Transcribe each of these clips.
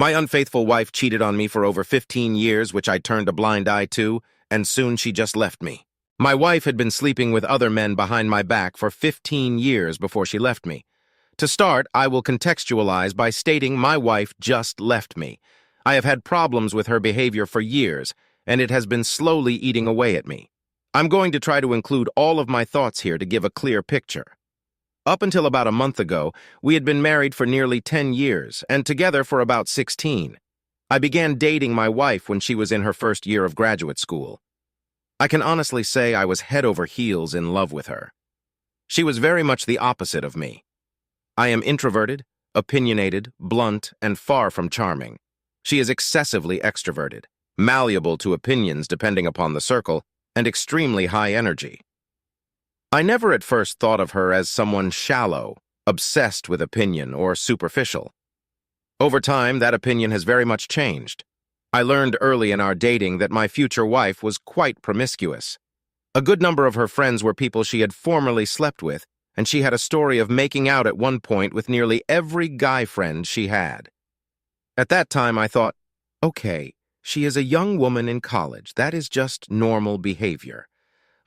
My unfaithful wife cheated on me for over 15 years, which I turned a blind eye to, and soon she just left me. My wife had been sleeping with other men behind my back for 15 years before she left me. To start, I will contextualize by stating my wife just left me. I have had problems with her behavior for years, and it has been slowly eating away at me. I'm going to try to include all of my thoughts here to give a clear picture. Up until about a month ago, we had been married for nearly 10 years and together for about 16. I began dating my wife when she was in her first year of graduate school. I can honestly say I was head over heels in love with her. She was very much the opposite of me. I am introverted, opinionated, blunt, and far from charming. She is excessively extroverted, malleable to opinions depending upon the circle, and extremely high energy. I never at first thought of her as someone shallow, obsessed with opinion, or superficial. Over time, that opinion has very much changed. I learned early in our dating that my future wife was quite promiscuous. A good number of her friends were people she had formerly slept with, and she had a story of making out at one point with nearly every guy friend she had. At that time, I thought, okay, she is a young woman in college. That is just normal behavior.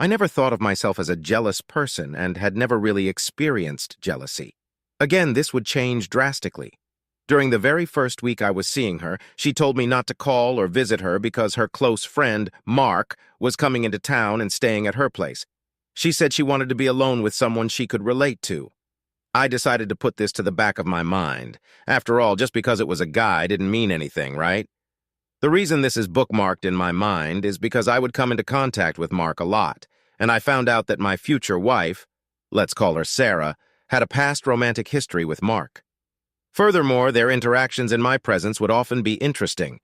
I never thought of myself as a jealous person and had never really experienced jealousy. Again, this would change drastically. During the very first week I was seeing her, she told me not to call or visit her because her close friend, Mark, was coming into town and staying at her place. She said she wanted to be alone with someone she could relate to. I decided to put this to the back of my mind. After all, just because it was a guy didn't mean anything, right? The reason this is bookmarked in my mind is because I would come into contact with Mark a lot, and I found out that my future wife, let's call her Sarah, had a past romantic history with Mark. Furthermore, their interactions in my presence would often be interesting.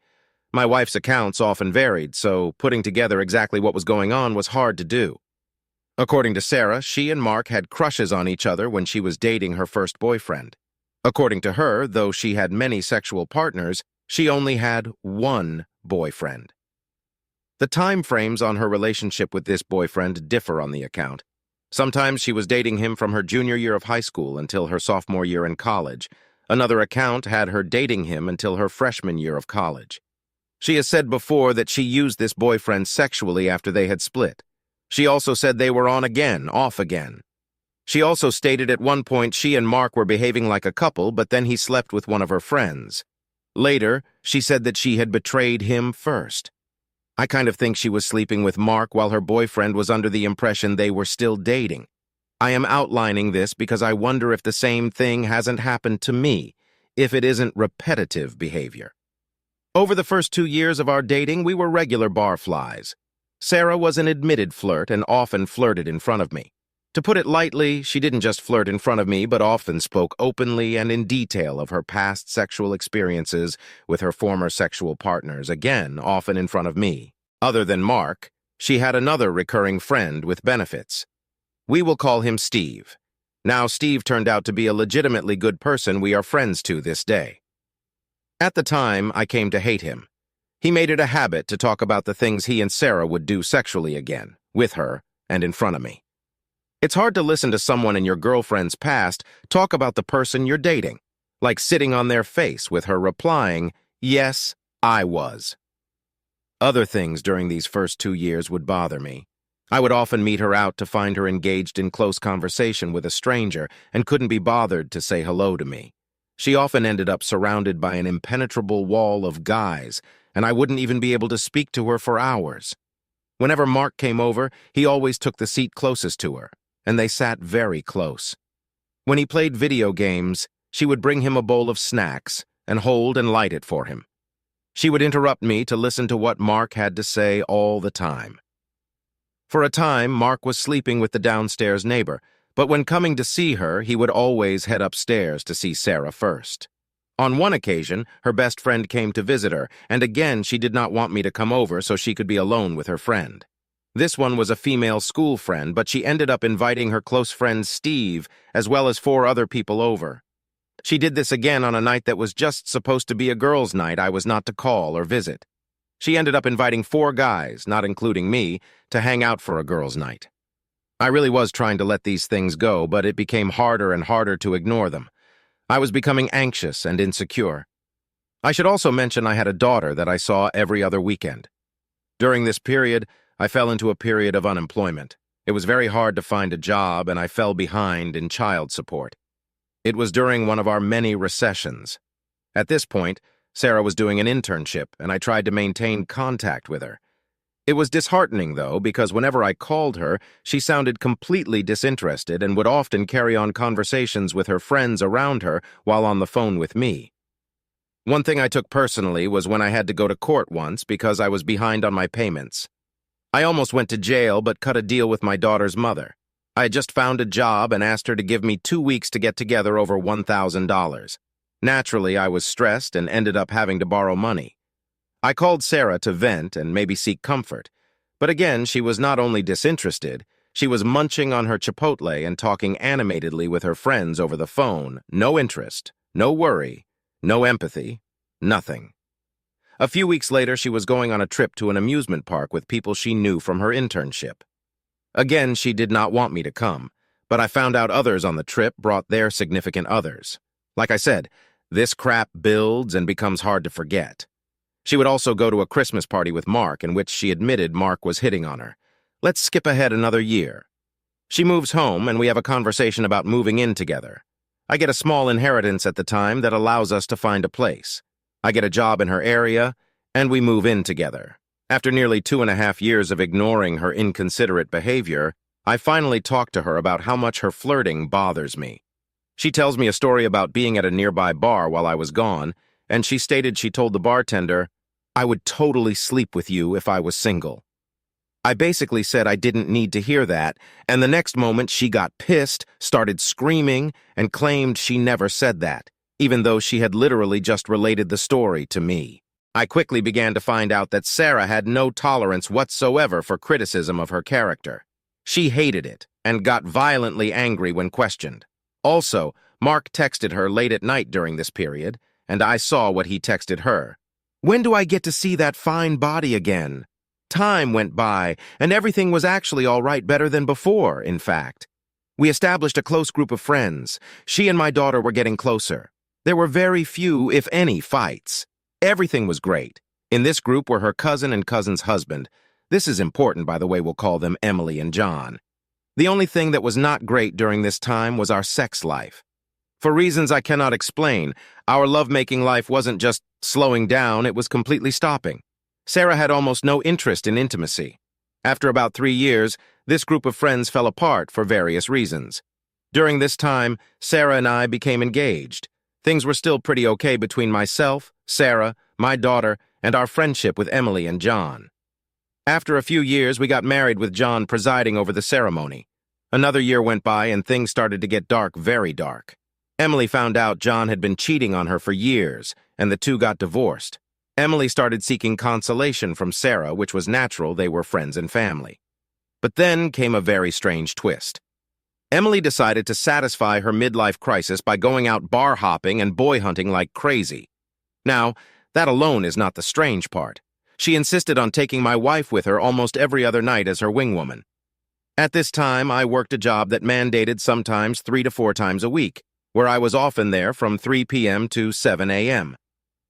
My wife's accounts often varied, so putting together exactly what was going on was hard to do. According to Sarah, she and Mark had crushes on each other when she was dating her first boyfriend. According to her, though she had many sexual partners, she only had one boyfriend. The time frames on her relationship with this boyfriend differ on the account. Sometimes she was dating him from her junior year of high school until her sophomore year in college. Another account had her dating him until her freshman year of college. She has said before that she used this boyfriend sexually after they had split. She also said they were on again, off again. She also stated at one point she and Mark were behaving like a couple, but then he slept with one of her friends. Later, she said that she had betrayed him first. I kind of think she was sleeping with Mark while her boyfriend was under the impression they were still dating. I am outlining this because I wonder if the same thing hasn't happened to me, if it isn't repetitive behavior. Over the first 2 years of our dating, we were regular barflies. Sarah was an admitted flirt and often flirted in front of me. To put it lightly, she didn't just flirt in front of me, but often spoke openly and in detail of her past sexual experiences with her former sexual partners, again, often in front of me. Other than Mark, she had another recurring friend with benefits. We will call him Steve. Now, Steve turned out to be a legitimately good person we are friends to this day. At the time, I came to hate him. He made it a habit to talk about the things he and Sarah would do sexually again, with her, and in front of me. It's hard to listen to someone in your girlfriend's past talk about the person you're dating, like sitting on their face with her replying, "Yes, I was." Other things during these first 2 years would bother me. I would often meet her out to find her engaged in close conversation with a stranger and couldn't be bothered to say hello to me. She often ended up surrounded by an impenetrable wall of guys, and I wouldn't even be able to speak to her for hours. Whenever Mark came over, he always took the seat closest to her, and they sat very close. When he played video games, she would bring him a bowl of snacks and hold and light it for him. She would interrupt me to listen to what Mark had to say all the time. For a time, Mark was sleeping with the downstairs neighbor, but when coming to see her, he would always head upstairs to see Sarah first. On one occasion, her best friend came to visit her, and again she did not want me to come over so she could be alone with her friend. This one was a female school friend, but she ended up inviting her close friend Steve, as well as 4 other people over. She did this again on a night that was just supposed to be a girls' night I was not to call or visit. She ended up inviting 4 guys, not including me, to hang out for a girls' night. I really was trying to let these things go, but it became harder and harder to ignore them. I was becoming anxious and insecure. I should also mention I had a daughter that I saw every other weekend. During this period, I fell into a period of unemployment. It was very hard to find a job, and I fell behind in child support. It was during one of our many recessions. At this point, Sarah was doing an internship, and I tried to maintain contact with her. It was disheartening, though, because whenever I called her, she sounded completely disinterested and would often carry on conversations with her friends around her while on the phone with me. One thing I took personally was when I had to go to court once because I was behind on my payments. I almost went to jail but cut a deal with my daughter's mother. I had just found a job and asked her to give me 2 weeks to get together over $1,000. Naturally, I was stressed and ended up having to borrow money. I called Sarah to vent and maybe seek comfort. But again, she was not only disinterested, she was munching on her Chipotle and talking animatedly with her friends over the phone. No interest, no worry, no empathy, nothing. A few weeks later, she was going on a trip to an amusement park with people she knew from her internship. Again, she did not want me to come, but I found out others on the trip brought their significant others. Like I said, this crap builds and becomes hard to forget. She would also go to a Christmas party with Mark in which she admitted Mark was hitting on her. Let's skip ahead another year. She moves home and we have a conversation about moving in together. I get a small inheritance at the time that allows us to find a place. I get a job in her area and we move in together. After nearly 2.5 years of ignoring her inconsiderate behavior, I finally talk to her about how much her flirting bothers me. She tells me a story about being at a nearby bar while I was gone, and she stated she told the bartender, "I would totally sleep with you if I was single." I basically said I didn't need to hear that, and the next moment she got pissed, started screaming, and claimed she never said that, even though she had literally just related the story to me. I quickly began to find out that Sarah had no tolerance whatsoever for criticism of her character. She hated it and got violently angry when questioned. Also, Mark texted her late at night during this period, and I saw what he texted her. "When do I get to see that fine body again?" Time went by, and everything was actually all right, better than before, in fact. We established a close group of friends. She and my daughter were getting closer. There were very few, if any, fights. Everything was great. In this group were her cousin and cousin's husband. This is important, by the way, we'll call them Emily and John. The only thing that was not great during this time was our sex life. For reasons I cannot explain, our lovemaking life wasn't just slowing down, it was completely stopping. Sarah had almost no interest in intimacy. After about 3 years, this group of friends fell apart for various reasons. During this time, Sarah and I became engaged. Things were still pretty okay between myself, Sarah, my daughter, and our friendship with Emily and John. After a few years, we got married with John presiding over the ceremony. Another year went by and things started to get dark, very dark. Emily found out John had been cheating on her for years, and the two got divorced. Emily started seeking consolation from Sarah, which was natural, they were friends and family. But then came a very strange twist. Emily decided to satisfy her midlife crisis by going out bar hopping and boy hunting like crazy. Now, that alone is not the strange part. She insisted on taking my wife with her almost every other night as her wingwoman. At this time, I worked a job that mandated sometimes 3 to 4 times a week, where I was often there from 3 p.m. to 7 a.m.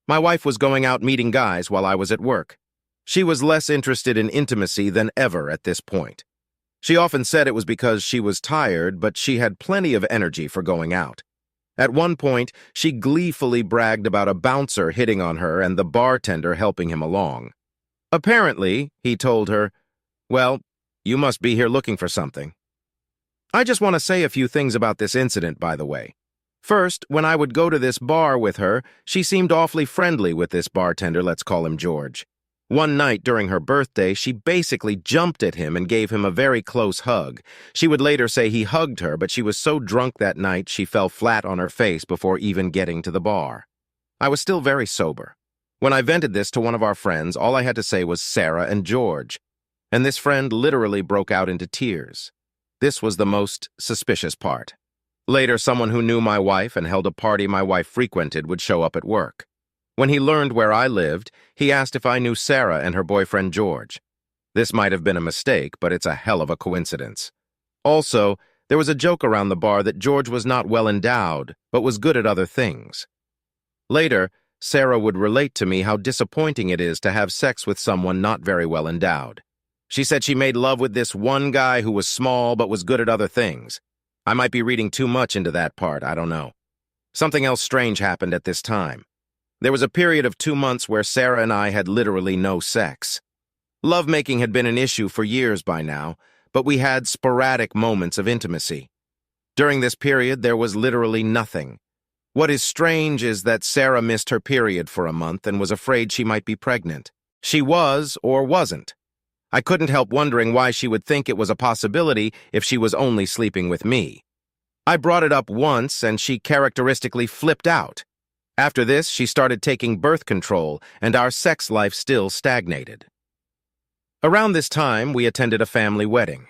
My wife was going out meeting guys while I was at work. She was less interested in intimacy than ever at this point. She often said it was because she was tired, but she had plenty of energy for going out. At one point, she gleefully bragged about a bouncer hitting on her and the bartender helping him along. Apparently, he told her, "Well, you must be here looking for something." I just want to say a few things about this incident, by the way. First, when I would go to this bar with her, she seemed awfully friendly with this bartender, let's call him George. One night during her birthday, she basically jumped at him and gave him a very close hug. She would later say he hugged her, but she was so drunk that night she fell flat on her face before even getting to the bar. I was still very sober. When I vented this to one of our friends, all I had to say was Sarah and George, and this friend literally broke out into tears. This was the most suspicious part. Later, someone who knew my wife and held a party my wife frequented would show up at work. When he learned where I lived, he asked if I knew Sarah and her boyfriend George. This might have been a mistake, but it's a hell of a coincidence. Also, there was a joke around the bar that George was not well endowed, but was good at other things. Later, Sarah would relate to me how disappointing it is to have sex with someone not very well endowed. She said she made love with this one guy who was small but was good at other things. I might be reading too much into that part, I don't know. Something else strange happened at this time. There was a period of 2 months where Sarah and I had literally no sex. Lovemaking had been an issue for years by now, but we had sporadic moments of intimacy. During this period, there was literally nothing. What is strange is that Sarah missed her period for a month and was afraid she might be pregnant. She was or wasn't. I couldn't help wondering why she would think it was a possibility if she was only sleeping with me. I brought it up once and she characteristically flipped out. After this, she started taking birth control and our sex life still stagnated. Around this time, we attended a family wedding.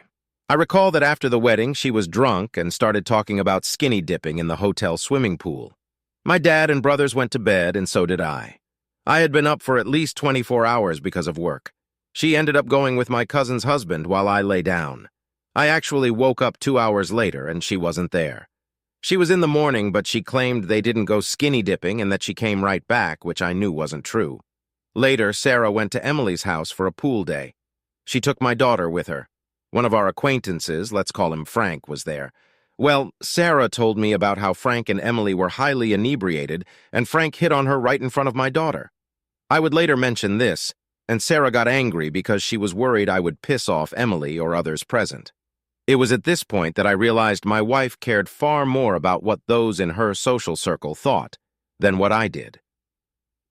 I recall that after the wedding, she was drunk and started talking about skinny dipping in the hotel swimming pool. My dad and brothers went to bed, and so did I. I had been up for at least 24 hours because of work. She ended up going with my cousin's husband while I lay down. I actually woke up 2 hours later, and she wasn't there. She was in the morning, but she claimed they didn't go skinny dipping and that she came right back, which I knew wasn't true. Later, Sarah went to Emily's house for a pool day. She took my daughter with her. One of our acquaintances, let's call him Frank, was there. Well, Sarah told me about how Frank and Emily were highly inebriated, and Frank hit on her right in front of my daughter. I would later mention this, and Sarah got angry because she was worried I would piss off Emily or others present. It was at this point that I realized my wife cared far more about what those in her social circle thought than what I did.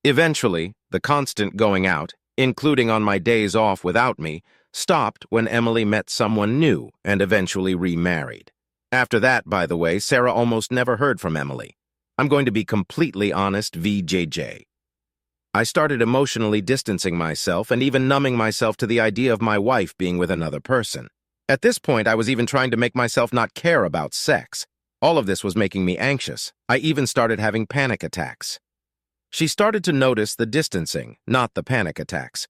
Eventually, the constant going out, including on my days off without me, stopped when Emily met someone new and eventually remarried. After that, by the way, Sarah almost never heard from Emily. I'm going to be completely honest, VJJ. I started emotionally distancing myself and even numbing myself to the idea of my wife being with another person. At this point, I was even trying to make myself not care about sex. All of this was making me anxious. I even started having panic attacks. She started to notice the distancing, not the panic attacks.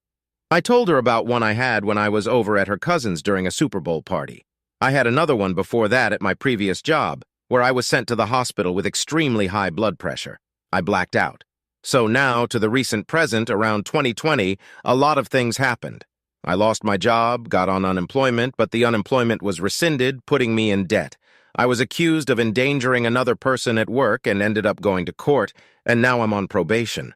I told her about one I had when I was over at her cousin's during a Super Bowl party. I had another one before that at my previous job, where I was sent to the hospital with extremely high blood pressure. I blacked out. So now, to the recent present, around 2020, a lot of things happened. I lost my job, got on unemployment, but the unemployment was rescinded, putting me in debt. I was accused of endangering another person at work and ended up going to court, and now I'm on probation.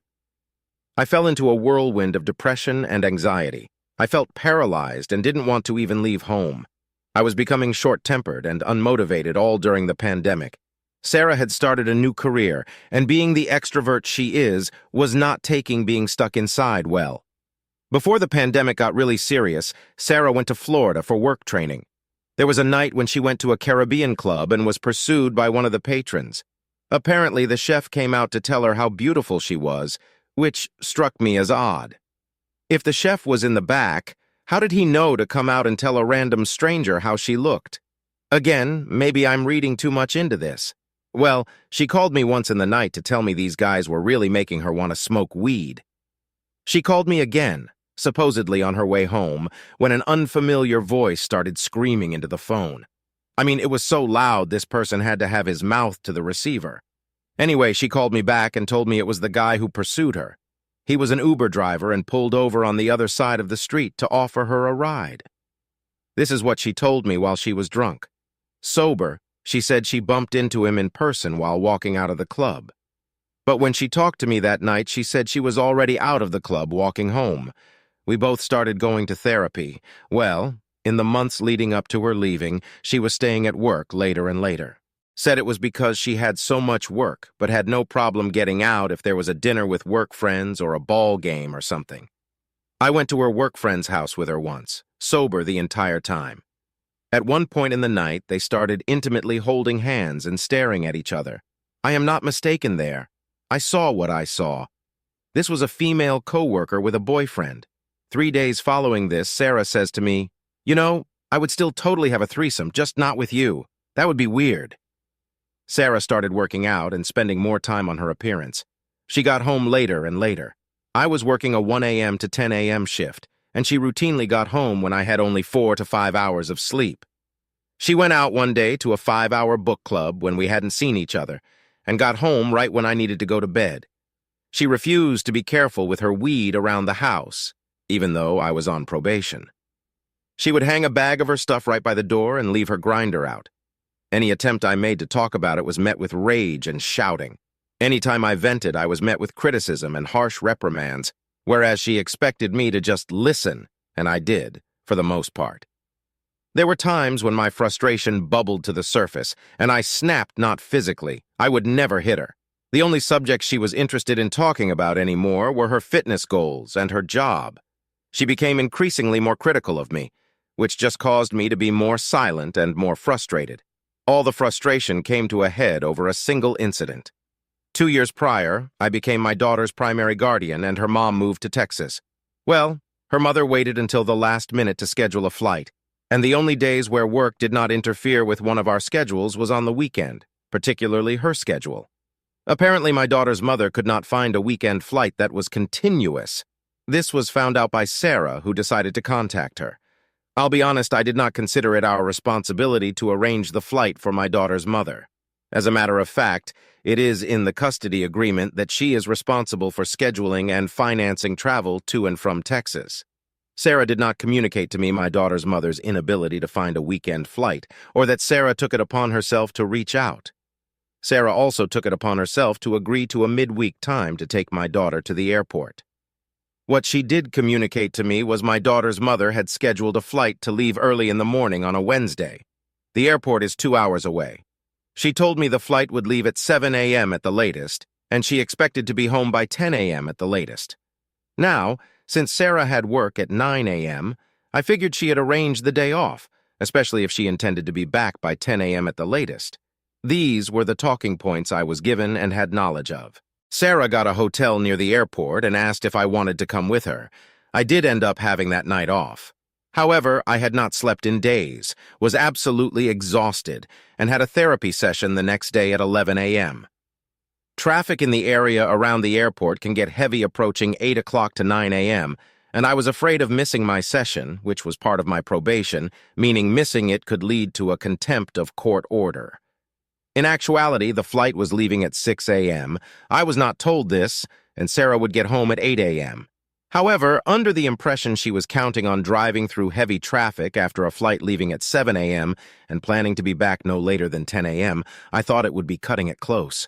I fell into a whirlwind of depression and anxiety. I felt paralyzed and didn't want to even leave home. I was becoming short-tempered and unmotivated all during the pandemic. Sarah had started a new career, and being the extrovert she is, was not taking being stuck inside well. Before the pandemic got really serious, Sarah went to Florida for work training. There was a night when she went to a Caribbean club and was pursued by one of the patrons. Apparently, the chef came out to tell her how beautiful she was, which struck me as odd. If the chef was in the back, how did he know to come out and tell a random stranger how she looked? Again, maybe I'm reading too much into this. Well, she called me once in the night to tell me these guys were really making her want to smoke weed. She called me again, supposedly on her way home, when an unfamiliar voice started screaming into the phone. I mean, it was so loud this person had to have his mouth to the receiver. Anyway, she called me back and told me it was the guy who pursued her. He was an Uber driver and pulled over on the other side of the street to offer her a ride. This is what she told me while she was drunk. Sober, she said she bumped into him in person while walking out of the club. But when she talked to me that night, she said she was already out of the club walking home. We both started going to therapy. Well, in the months leading up to her leaving, she was staying at work later and later. Said it was because she had so much work, but had no problem getting out if there was a dinner with work friends or a ball game or something. I went to her work friend's house with her once, sober the entire time. At one point in the night, they started intimately holding hands and staring at each other. I am not mistaken there. I saw what I saw. This was a female co-worker with a boyfriend. 3 days following this, Sarah says to me, "You know, I would still totally have a threesome, just not with you. That would be weird." Sarah started working out and spending more time on her appearance. She got home later and later. I was working a 1 a.m. to 10 a.m. shift, and she routinely got home when I had only 4 to 5 hours of sleep. She went out one day to a 5-hour book club when we hadn't seen each other, and got home right when I needed to go to bed. She refused to be careful with her weed around the house, even though I was on probation. She would hang a bag of her stuff right by the door and leave her grinder out. Any attempt I made to talk about it was met with rage and shouting. Anytime I vented, I was met with criticism and harsh reprimands, whereas she expected me to just listen, and I did, for the most part. There were times when my frustration bubbled to the surface, and I snapped not physically. I would never hit her. The only subjects she was interested in talking about anymore were her fitness goals and her job. She became increasingly more critical of me, which just caused me to be more silent and more frustrated. All the frustration came to a head over a single incident. 2 years prior, I became my daughter's primary guardian and her mom moved to Texas. Well, her mother waited until the last minute to schedule a flight, and the only days where work did not interfere with one of our schedules was on the weekend, particularly her schedule. Apparently, my daughter's mother could not find a weekend flight that was continuous. This was found out by Sarah, who decided to contact her. I'll be honest, I did not consider it our responsibility to arrange the flight for my daughter's mother. As a matter of fact, it is in the custody agreement that she is responsible for scheduling and financing travel to and from Texas. Sarah did not communicate to me my daughter's mother's inability to find a weekend flight, or that Sarah took it upon herself to reach out. Sarah also took it upon herself to agree to a midweek time to take my daughter to the airport. What she did communicate to me was my daughter's mother had scheduled a flight to leave early in the morning on a Wednesday. The airport is 2 hours away. She told me the flight would leave at 7 a.m. at the latest, and she expected to be home by 10 a.m. at the latest. Now, since Sarah had work at 9 a.m., I figured she had arranged the day off, especially if she intended to be back by 10 a.m. at the latest. These were the talking points I was given and had knowledge of. Sarah got a hotel near the airport and asked if I wanted to come with her. I did end up having that night off. However, I had not slept in days, was absolutely exhausted, and had a therapy session the next day at 11 a.m. Traffic in the area around the airport can get heavy approaching 8 o'clock to 9 a.m., and I was afraid of missing my session, which was part of my probation, meaning missing it could lead to a contempt of court order. In actuality, the flight was leaving at 6 a.m. I was not told this, and Sarah would get home at 8 a.m. However, under the impression she was counting on driving through heavy traffic after a flight leaving at 7 a.m. and planning to be back no later than 10 a.m., I thought it would be cutting it close.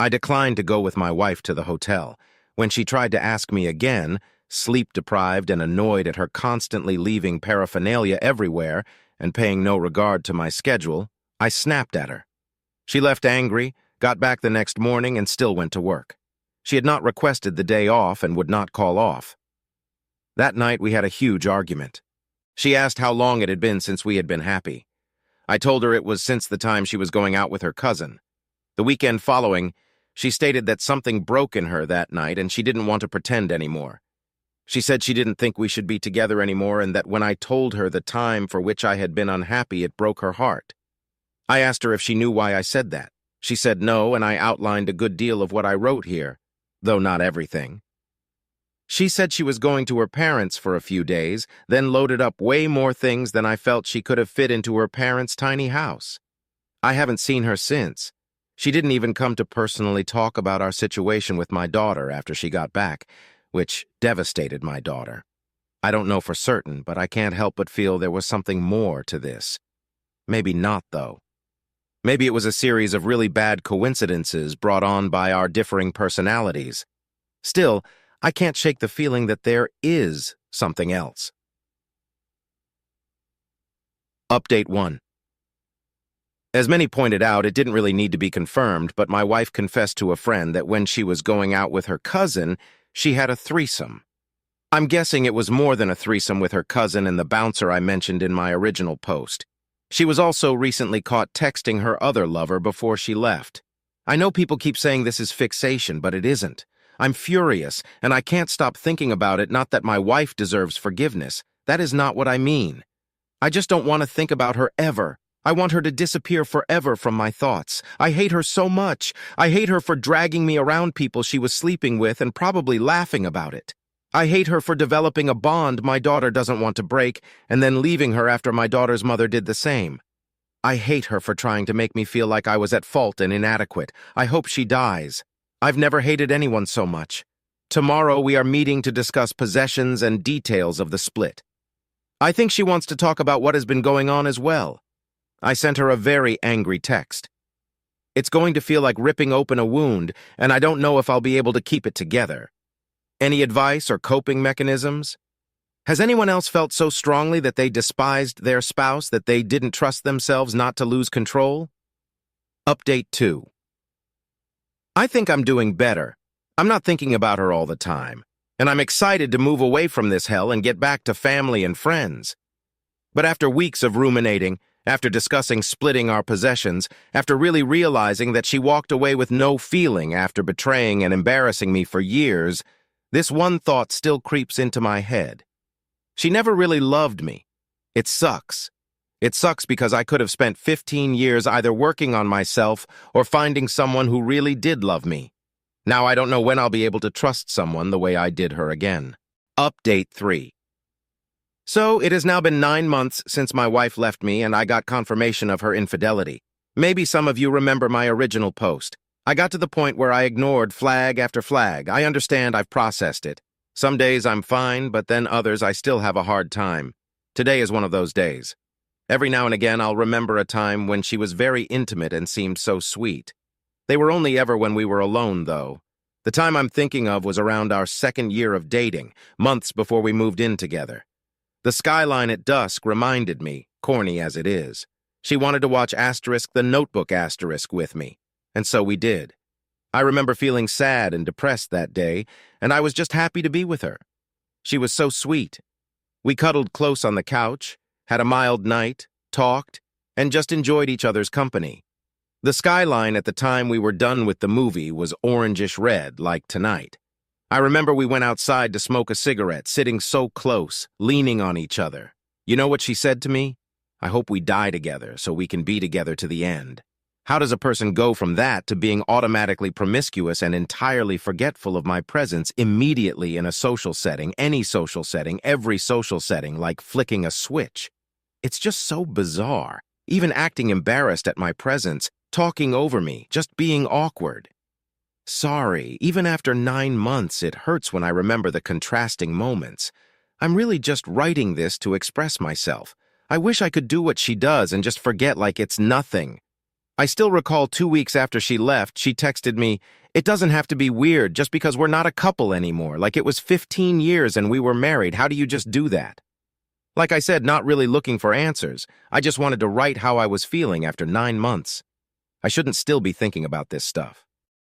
I declined to go with my wife to the hotel. When she tried to ask me again, sleep-deprived and annoyed at her constantly leaving paraphernalia everywhere and paying no regard to my schedule, I snapped at her. She left angry, got back the next morning, and still went to work. She had not requested the day off and would not call off. That night we had a huge argument. She asked how long it had been since we had been happy. I told her it was since the time she was going out with her cousin. The weekend following, she stated that something broke in her that night and she didn't want to pretend anymore. She said she didn't think we should be together anymore and that when I told her the time for which I had been unhappy, it broke her heart. I asked her if she knew why I said that. She said no, and I outlined a good deal of what I wrote here, though not everything. She said she was going to her parents' for a few days, then loaded up way more things than I felt she could have fit into her parents' tiny house. I haven't seen her since. She didn't even come to personally talk about our situation with my daughter after she got back, which devastated my daughter. I don't know for certain, but I can't help but feel there was something more to this. Maybe not, though. Maybe it was a series of really bad coincidences brought on by our differing personalities. Still, I can't shake the feeling that there is something else. Update 1. As many pointed out, it didn't really need to be confirmed, but my wife confessed to a friend that when she was going out with her cousin, she had a threesome. I'm guessing it was more than a threesome with her cousin and the bouncer I mentioned in my original post. She was also recently caught texting her other lover before she left. I know people keep saying this is fixation, but it isn't. I'm furious, and I can't stop thinking about it, not that my wife deserves forgiveness. That is not what I mean. I just don't want to think about her ever. I want her to disappear forever from my thoughts. I hate her so much. I hate her for dragging me around people she was sleeping with and probably laughing about it. I hate her for developing a bond my daughter doesn't want to break and then leaving her after my daughter's mother did the same. I hate her for trying to make me feel like I was at fault and inadequate. I hope she dies. I've never hated anyone so much. Tomorrow we are meeting to discuss possessions and details of the split. I think she wants to talk about what has been going on as well. I sent her a very angry text. It's going to feel like ripping open a wound, and I don't know if I'll be able to keep it together. Any advice or coping mechanisms? Has anyone else felt so strongly that they despised their spouse that they didn't trust themselves not to lose control? Update 2. I think I'm doing better. I'm not thinking about her all the time, and I'm excited to move away from this hell and get back to family and friends. But after weeks of ruminating, after discussing splitting our possessions, after really realizing that she walked away with no feeling after betraying and embarrassing me for years, this one thought still creeps into my head. She never really loved me. It sucks. It sucks because I could have spent 15 years either working on myself or finding someone who really did love me. Now I don't know when I'll be able to trust someone the way I did her again. Update 3. So, it has now been 9 months since my wife left me and I got confirmation of her infidelity. Maybe some of you remember my original post. I got to the point where I ignored flag after flag. I understand I've processed it. Some days I'm fine, but then others I still have a hard time. Today is one of those days. Every now and again I'll remember a time when she was very intimate and seemed so sweet. They were only ever when we were alone, though. The time I'm thinking of was around our 2nd year of dating, months before we moved in together. The skyline at dusk reminded me, corny as it is. She wanted to watch The Notebook with me, and so we did. I remember feeling sad and depressed that day, and I was just happy to be with her. She was so sweet. We cuddled close on the couch, had a mild night, talked, and just enjoyed each other's company. The skyline at the time we were done with the movie was orangish red, like tonight. I remember we went outside to smoke a cigarette, sitting so close, leaning on each other. You know what she said to me? I hope we die together so we can be together to the end. How does a person go from that to being automatically promiscuous and entirely forgetful of my presence immediately in a social setting, any social setting, every social setting, like flicking a switch? It's just so bizarre. Even acting embarrassed at my presence, talking over me, just being awkward. Sorry, even after 9 months, it hurts when I remember the contrasting moments. I'm really just writing this to express myself. I wish I could do what she does and just forget like it's nothing. I still recall 2 weeks after she left, she texted me, "It doesn't have to be weird just because we're not a couple anymore, like it was 15 years and we were married. How do you just do that?" Like I said, not really looking for answers. I just wanted to write how I was feeling after 9 months. I shouldn't still be thinking about this stuff.